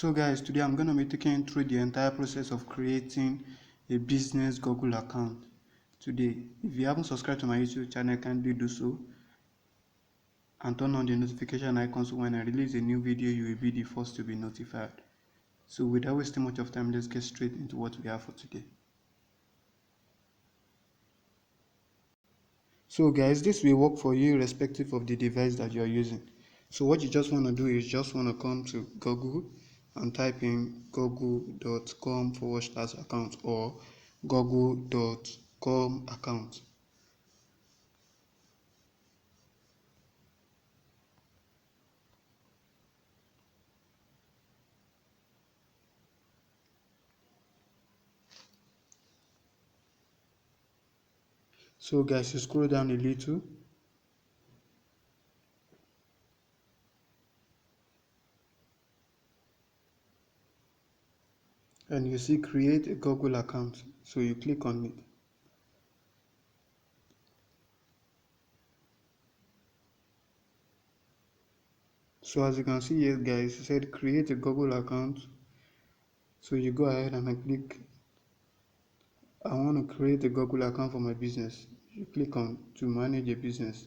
So guys, today I'm going to be taking you through the entire process of creating a business Google account today. If you haven't subscribed to my YouTube channel, kindly do so and turn on the notification icon so when I release a new video you will be the first to be notified. So without wasting much of time, let's get straight into what we have for today. So guys, this will work for you irrespective of the device that you are using. So what you just want to do is just want to come to Google and type in google.com/account or google.com account. So guys, you scroll down a little and you see create a Google account. So you click on it. So as you can see here guys, it said create a Google account. So you go ahead and click I want to create a Google account for my business. You click on to manage a business.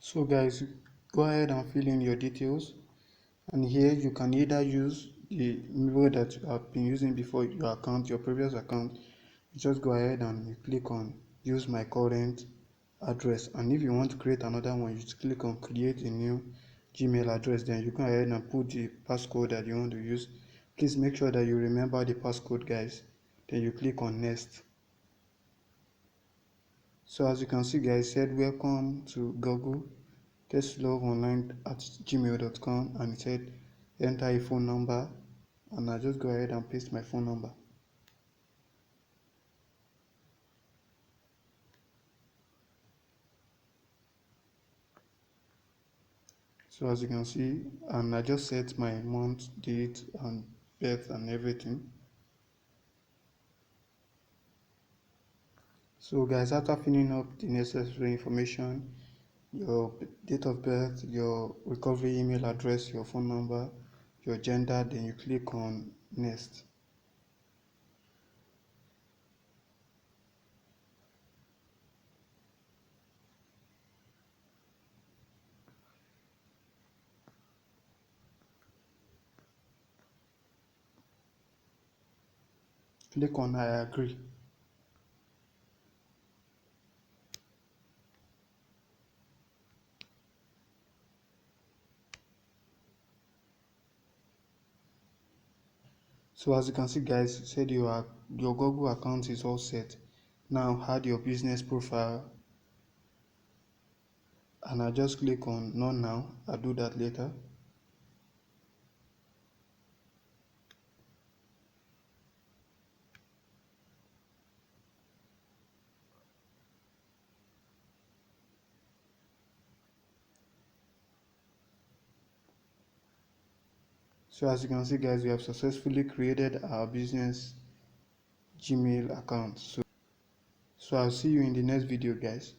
So guys, go ahead and fill in your details, and here you can either use the email that you have been using before your account, your previous account. You just go ahead and you click on use my current address, and if you want to create another one, you just click on create a new Gmail address. Then you go ahead and put the passcode that you want to use. Please make sure that you remember the passcode guys. Then you click on next. So as you can see guys, said welcome to Google testloveonline@gmail.com, and it said enter a phone number, and I just go ahead and paste my phone number. So as you can see, and I just set my month, date and birth and everything. So guys, after filling up the necessary information, your date of birth, your recovery email address, your phone number, your gender, then you click on next. Click on I agree. So as you can see guys, it said your Google account is all set. Now add your business profile, and I just click on not now, I'll do that later. So as you can see guys, we have successfully created our business Gmail account. So I'll see you in the next video guys.